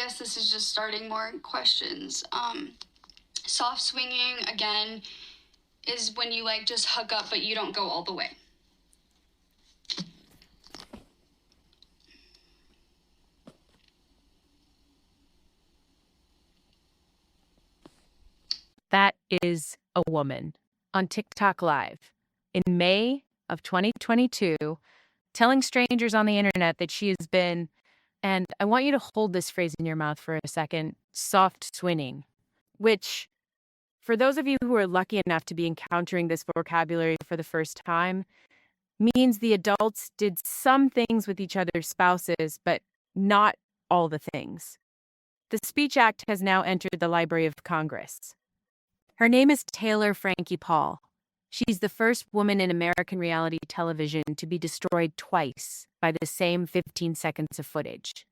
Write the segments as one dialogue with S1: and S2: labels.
S1: guess this is just starting more questions. Soft swinging, again, is when you like just hook up but you don't go all the way.
S2: That is a woman on TikTok Live in May of 2022, telling strangers on the internet that she has been, and I want you to hold this phrase in your mouth for a second, soft swinging, which, for those of you who are lucky enough to be encountering this vocabulary for the first time, means the adults did some things with each other's spouses, but not all the things. The Speech Act has now entered the Library of Congress. Her name is Taylor Frankie Paul. She's the first woman in American reality television to be destroyed twice by the same 15 seconds of footage.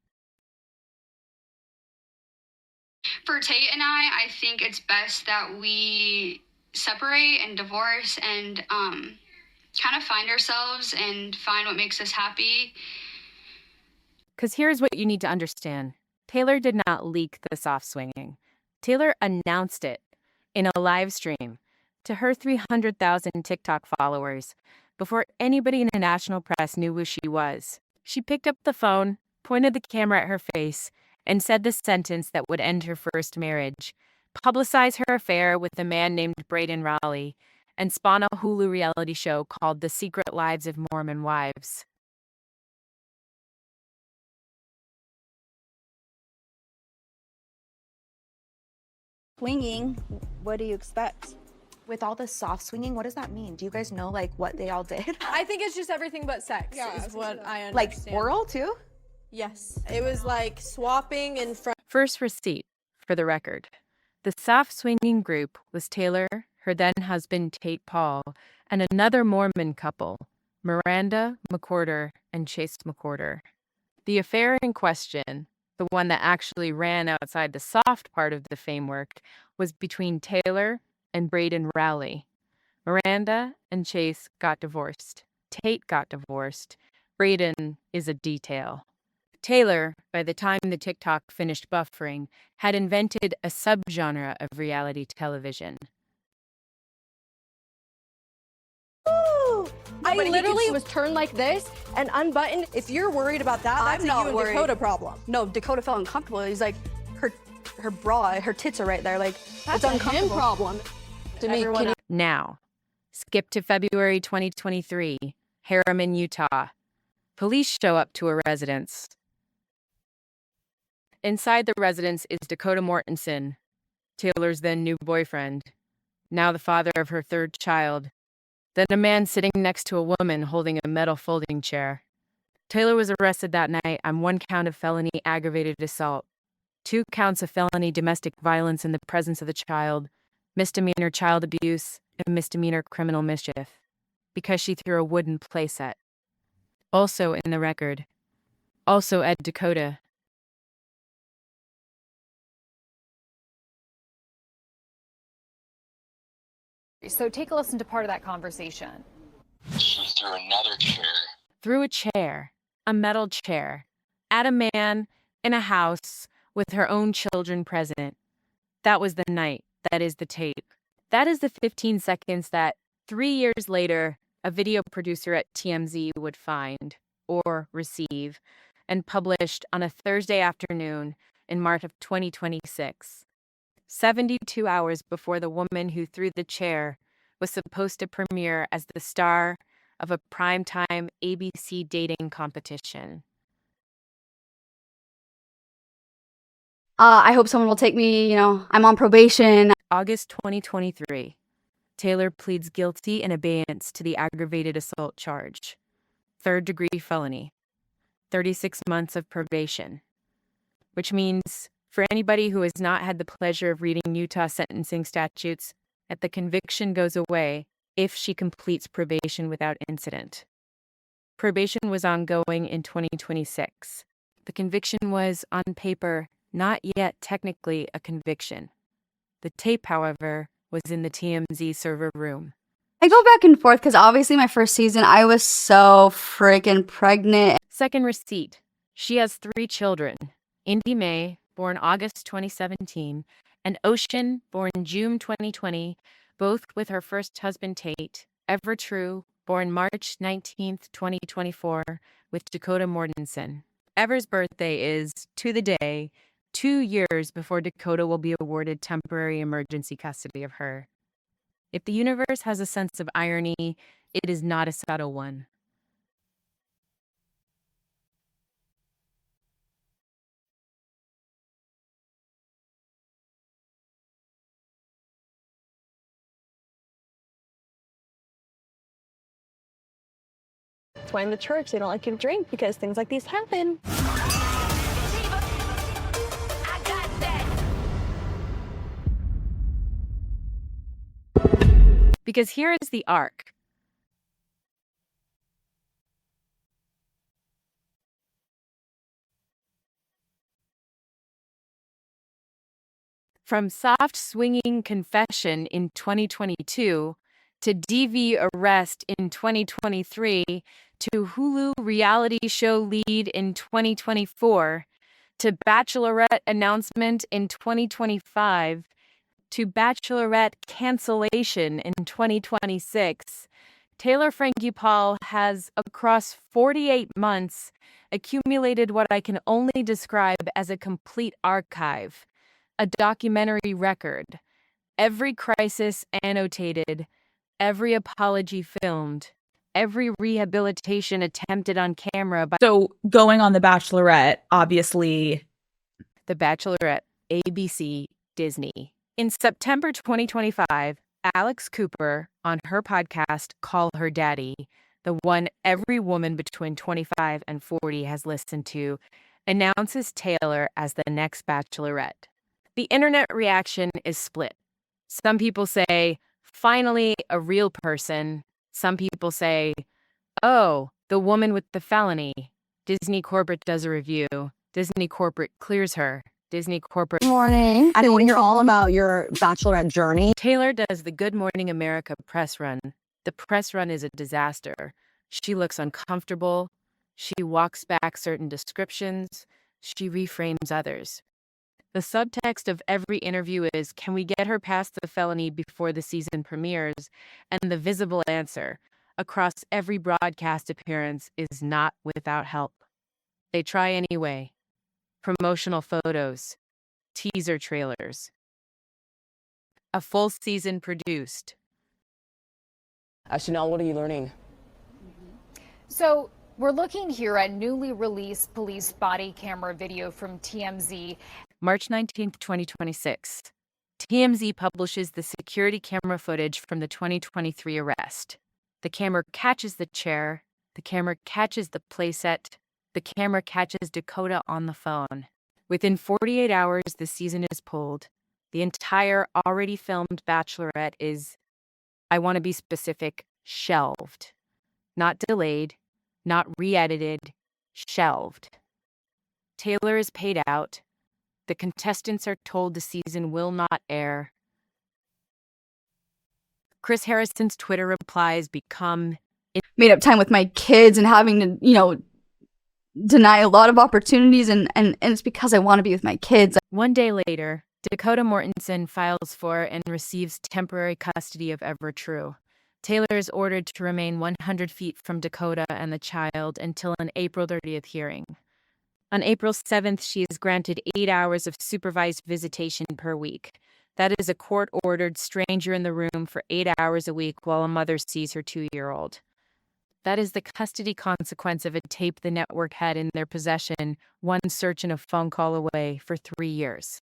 S1: For Tate and I think it's best that we separate and divorce and kind of find ourselves and find what makes us happy.
S2: Because here's what you need to understand. Taylor did not leak the soft swinging. Taylor announced it in a live stream to her 300,000 TikTok followers before anybody in the national press knew who she was. She picked up the phone, pointed the camera at her face, and said the sentence that would end her first marriage, publicize her affair with a man named Braden Raleigh, and spawn a Hulu reality show called The Secret Lives of Mormon Wives.
S3: Swinging, what do you expect?
S4: With all the soft swinging, what does that mean? Do you guys know like what they all did?
S5: I think it's just everything but sex is what I understand.
S4: Like oral too?
S5: Yes. It was like swapping in front.
S2: First receipt, for the record. The soft swinging group was Taylor, her then husband Tate Paul, and another Mormon couple, Miranda McWhorter and Chase McWhorter. The affair in question, the one that actually ran outside the soft part of the framework, was between Taylor and Braden Raleigh. Miranda and Chase got divorced. Tate got divorced. Braden is a detail. Taylor, by the time the TikTok finished buffering, had invented a subgenre of reality television.
S6: I literally was turned like this and unbuttoned.
S5: If you're worried about that, that's
S6: I'm not
S5: a you and
S6: worried.
S5: Dakota problem.
S6: No, Dakota felt uncomfortable. He's like, her bra, her tits are right there. Like,
S5: That's
S6: it's
S5: a him
S6: uncomfortable.
S5: problem.
S6: To me,
S5: Everyone else.
S2: Now, skip to February 2023, Harriman, Utah. Police show up to a residence. Inside the residence is Dakota Mortensen, Taylor's then new boyfriend, now the father of her third child. Then a man sitting next to a woman holding a metal folding chair. Taylor was arrested that night on 1 count of felony aggravated assault, 2 counts of felony domestic violence in the presence of the child, misdemeanor child abuse, and misdemeanor criminal mischief, because she threw a wooden playset. Also in the record, also Ed Dakota.
S7: So take a listen to part of that conversation.
S8: She threw another chair.
S2: Threw a chair, a metal chair, at a man in a house with her own children present. That was the night. That is the tape. That is the 15 seconds that 3 years later, a video producer at TMZ would find or receive and published on a Thursday afternoon in March of 2026. 72 hours before the woman who threw the chair was supposed to premiere as the star of a primetime ABC dating competition.
S6: I hope someone will take me, I'm on probation.
S2: August 2023. Taylor pleads guilty in abeyance to the aggravated assault charge. 3rd-degree felony. 36 months of probation. Which means, for anybody who has not had the pleasure of reading Utah sentencing statutes, that the conviction goes away if she completes probation without incident. Probation was ongoing in 2026. The conviction was, on paper, not yet technically a conviction. The tape, however, was in the TMZ server room.
S6: I go back and forth because obviously my first season, I was so freaking pregnant.
S2: Second receipt. She has 3 children. Indy May, born August 2017, and Ocean, born June 2020, both with her first husband Tate. Ever True, born March 19th, 2024, with Dakota Mortensen. Ever's birthday is, to the day, 2 years before Dakota will be awarded temporary emergency custody of her. If the universe has a sense of irony, it is not a subtle one.
S6: That's why in the church they don't like you to drink, because things like these happen.
S2: Because here is the arc. From soft swinging confession in 2022 to DV arrest in 2023 to Hulu reality show lead in 2024 to Bachelorette announcement in 2025 to Bachelorette cancellation in 2026, Taylor Frankie Paul has, across 48 months, accumulated what I can only describe as a complete archive, a documentary record, every crisis annotated, every apology filmed, every rehabilitation attempted on camera by
S9: So going on The Bachelorette, obviously.
S2: The Bachelorette, ABC, Disney. In September 2025, Alex Cooper, on her podcast, Call Her Daddy, the one every woman between 25 and 40 has listened to, announces Taylor as the next Bachelorette. The internet reaction is split. Some people say, finally, a real person. Some people say, oh, the woman with the felony. Disney corporate does a review. Disney corporate clears her. Disney corporate.
S10: Good morning. I want to hear all about your Bachelorette journey.
S2: Taylor does the Good Morning America press run. The press run is a disaster. She looks uncomfortable. She walks back certain descriptions. She reframes others. The subtext of every interview is, can we get her past the felony before the season premieres? And the visible answer, across every broadcast appearance, is not without help. They try anyway. Promotional photos, teaser trailers. A full season produced.
S10: Chanel, what are you learning?
S7: So we're looking here at newly released police body camera video from TMZ.
S2: March 19th, 2026. TMZ publishes the security camera footage from the 2023 arrest. The camera catches the chair. The camera catches the playset. The camera catches Dakota on the phone. Within 48 hours, the season is pulled. The entire already filmed Bachelorette is, I want to be specific, shelved. Not delayed, not re-edited, shelved. Taylor is paid out. The contestants are told the season will not air. Chris Harrison's Twitter replies become
S6: Made up time with my kids and having to, deny a lot of opportunities, and it's because I want to be with my kids.
S2: One day later, Dakota Mortensen files for and receives temporary custody of Ever True. Taylor is ordered to remain 100 feet from Dakota and the child until an April 30th hearing. On April 7th, she is granted 8 hours of supervised visitation per week. That is a court-ordered stranger in the room for 8 hours a week while a mother sees her 2-year-old. That is the custody consequence of a tape the network had in their possession, one search and a phone call away, for 3 years.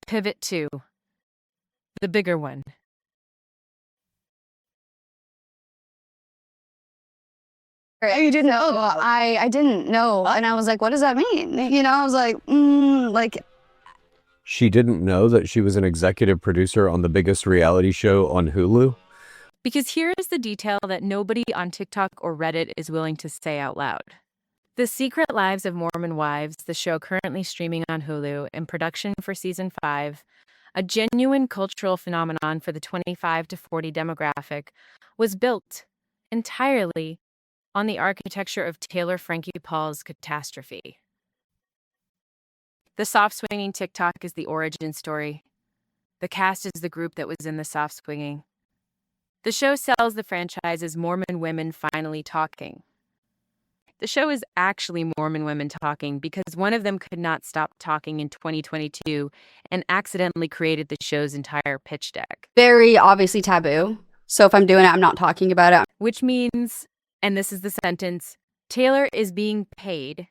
S2: Pivot 2. The bigger one.
S10: You didn't know. I didn't know. And I was like, what does that mean? I was like,
S11: She didn't know that she was an executive producer on the biggest reality show on Hulu?
S2: Because here is the detail that nobody on TikTok or Reddit is willing to say out loud. The Secret Lives of Mormon Wives, the show currently streaming on Hulu, in production for season 5, a genuine cultural phenomenon for the 25 to 40 demographic, was built entirely on the architecture of Taylor Frankie Paul's catastrophe. The soft swinging TikTok is the origin story. The cast is the group that was in the soft swinging. The show sells the franchise as Mormon Women Finally Talking. The show is actually Mormon women talking because one of them could not stop talking in 2022 and accidentally created the show's entire pitch deck.
S6: Very obviously taboo. So if I'm doing it, I'm not talking about it.
S2: Which means, and this is the sentence, Taylor is being paid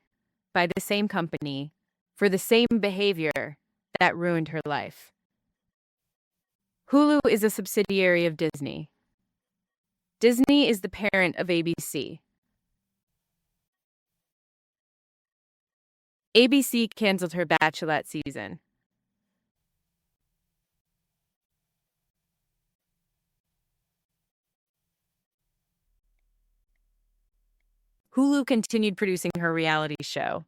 S2: by the same company for the same behavior that ruined her life. Hulu is a subsidiary of Disney. Disney is the parent of ABC. ABC canceled her Bachelorette season. Hulu continued producing her reality show.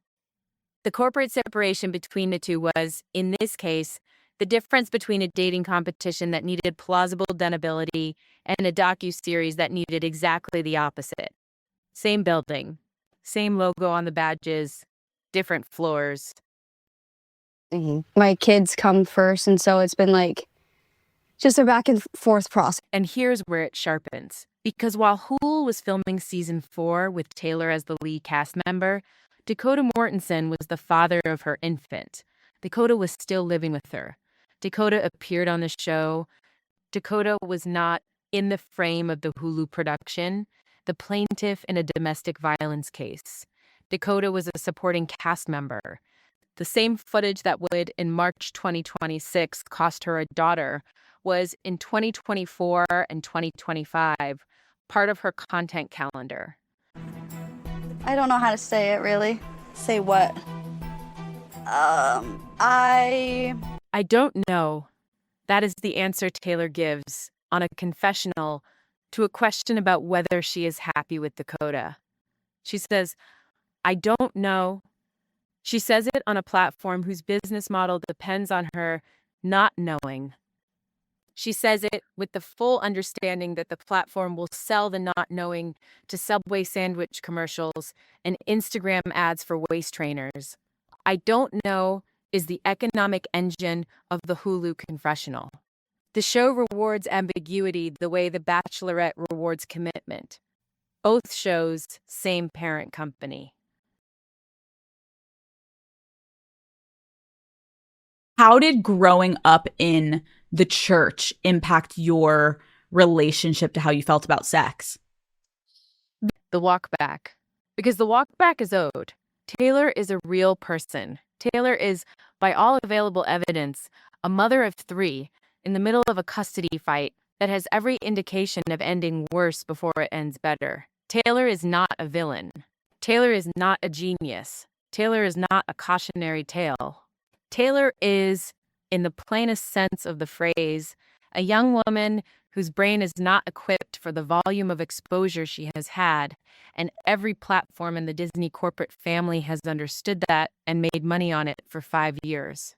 S2: The corporate separation between the two was, in this case, the difference between a dating competition that needed plausible deniability and a docuseries that needed exactly the opposite. Same building, same logo on the badges, different floors.
S10: My kids come first, and so it's been like just a back and forth process.
S2: And here's where it sharpens. Because while Hulu was filming season 4 with Taylor as the lead cast member, Dakota Mortensen was the father of her infant. Dakota was still living with her. Dakota appeared on the show. Dakota was not in the frame of the Hulu production, the plaintiff in a domestic violence case. Dakota was a supporting cast member. The same footage that would, in March 2026, cost her a daughter was, in 2024 and 2025, part of her content calendar.
S6: I don't know how to say it, really.
S3: Say what?
S6: I
S2: don't know. That is the answer Taylor gives on a confessional to a question about whether she is happy with Dakota. She says, I don't know. She says it on a platform whose business model depends on her not knowing. She says it with the full understanding that the platform will sell the not knowing to Subway sandwich commercials and Instagram ads for waist trainers. I don't know is the economic engine of the Hulu confessional. The show rewards ambiguity the way The Bachelorette rewards commitment. Both shows, same parent company.
S9: How did growing up in the church impact your relationship to how you felt about sex?
S2: The walk back. Because the walk back is owed. Taylor is a real person. Taylor is, by all available evidence, a mother of 3 in the middle of a custody fight that has every indication of ending worse before it ends better. Taylor is not a villain. Taylor is not a genius. Taylor is not a cautionary tale. Taylor is, in the plainest sense of the phrase, a young woman whose brain is not equipped for the volume of exposure she has had, and every platform in the Disney corporate family has understood that and made money on it for 5 years.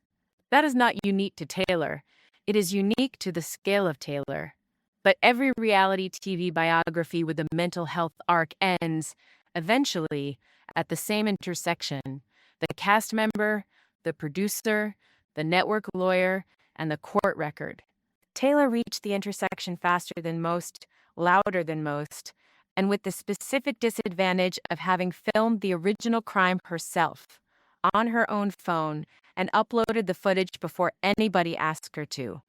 S2: That is not unique to Taylor. It is unique to the scale of Taylor. But every reality TV biography with a mental health arc ends, eventually, at the same intersection. The cast member, the producer, the network lawyer, and the court record. Taylor reached the intersection faster than most, louder than most, and with the specific disadvantage of having filmed the original crime herself, on her own phone, and uploaded the footage before anybody asked her to.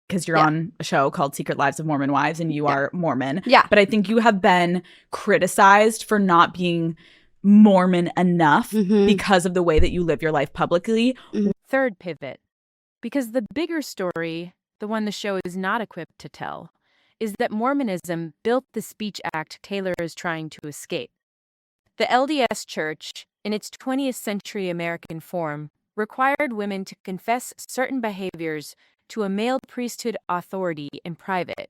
S9: Because you're on a show called Secret Lives of Mormon Wives and you are Mormon.
S6: Yeah.
S9: But I think you have been criticized for not being Mormon enough because of the way that you live your life publicly.
S2: Third pivot. Because the bigger story, the one the show is not equipped to tell, is that Mormonism built the speech act Taylor is trying to escape. The LDS Church, in its 20th century American form, required women to confess certain behaviors to a male priesthood authority in private.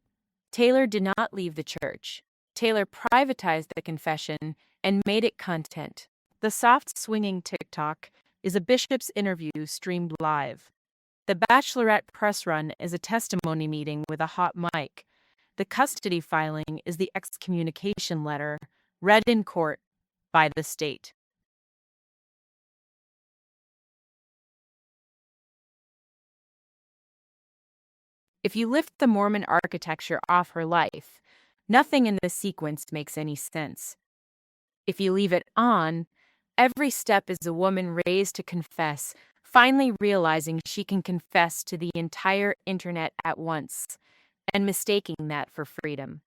S2: Taylor did not leave the church. Taylor privatized the confession and made it content. The soft swinging TikTok is a bishop's interview streamed live. The Bachelorette press run is a testimony meeting with a hot mic. The custody filing is the excommunication letter read in court by the state. If you lift the Mormon architecture off her life, nothing in this sequence makes any sense. If you leave it on, every step is a woman raised to confess, finally realizing she can confess to the entire internet at once, and mistaking that for freedom.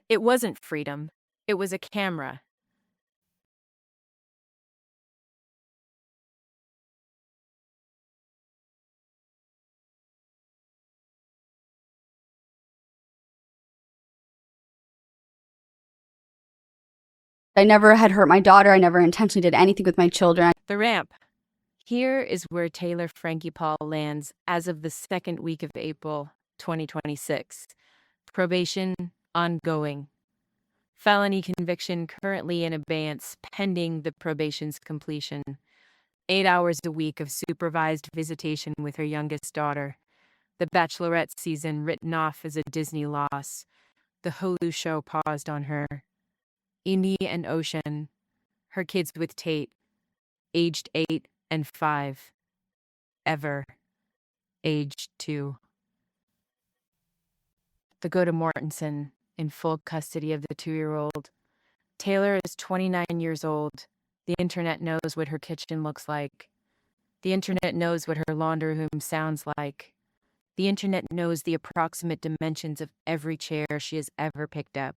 S2: It wasn't freedom, it was a camera.
S6: I never had hurt my daughter. I never intentionally did anything with my children.
S2: The ramp. Here is where Taylor Frankie Paul lands as of the second week of April 2026. Probation ongoing. Felony conviction currently in abeyance pending the probation's completion. 8 hours a week of supervised visitation with her youngest daughter. The Bachelorette season written off as a Disney loss. The Hulu show paused on her. Indy and Ocean. Her kids with Tate, aged 8 and 5. Ever, aged 2. The go to Mortensen, in full custody of the 2-year-old. Taylor is 29 years old. The internet knows what her kitchen looks like. The internet knows what her laundry room sounds like. The internet knows the approximate dimensions of every chair she has ever picked up.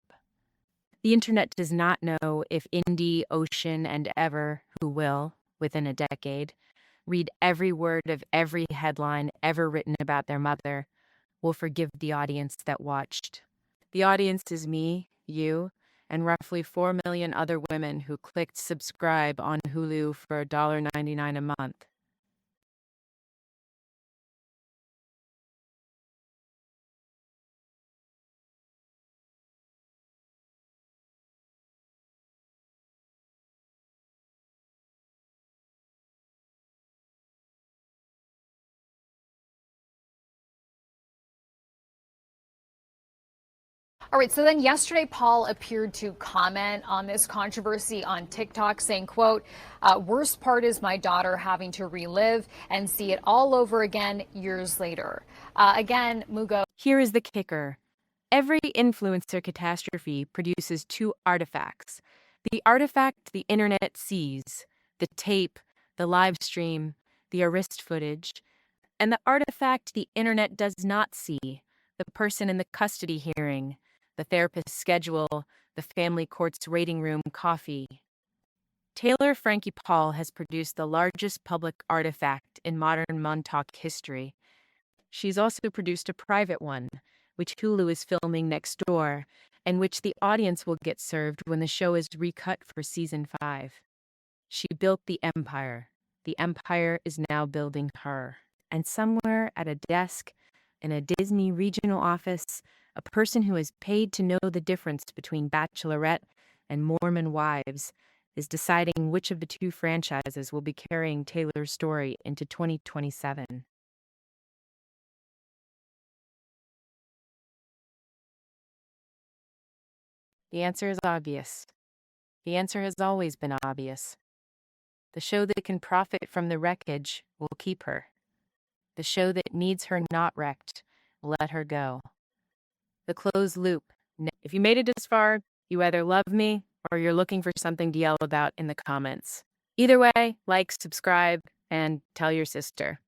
S2: The internet does not know if Indy, Ocean, and Ever, who will, within a decade, read every word of every headline ever written about their mother, will forgive the audience that watched. The audience is me, you, and roughly 4 million other women who clicked subscribe on Hulu for $1.99 a month.
S7: All right, so then yesterday, Paul appeared to comment on this controversy on TikTok, saying, quote, worst part is my daughter having to relive and see it all over again years later. Again, Mugo.
S2: Here is the kicker. Every influencer catastrophe produces 2 artifacts. The artifact the internet sees, the tape, the live stream, the arrest footage, and the artifact the internet does not see, the person in the custody hearing, the therapist's schedule, the family court's waiting room coffee. Taylor Frankie Paul has produced the largest public artifact in modern Montauk history. She's also produced a private one, which Hulu is filming next door, and which the audience will get served when the show is recut for season 5. She built the empire. The empire is now building her. And somewhere at a desk, in a Disney regional office, a person who is paid to know the difference between Bachelorette and Mormon Wives is deciding which of the 2 franchises will be carrying Taylor's story into 2027. The answer is obvious. The answer has always been obvious. The show that can profit from the wreckage will keep her. The show that needs her not wrecked will let her go. The closed loop. If you made it this far, you either love me or you're looking for something to yell about in the comments. Either way, like, subscribe, and tell your sister.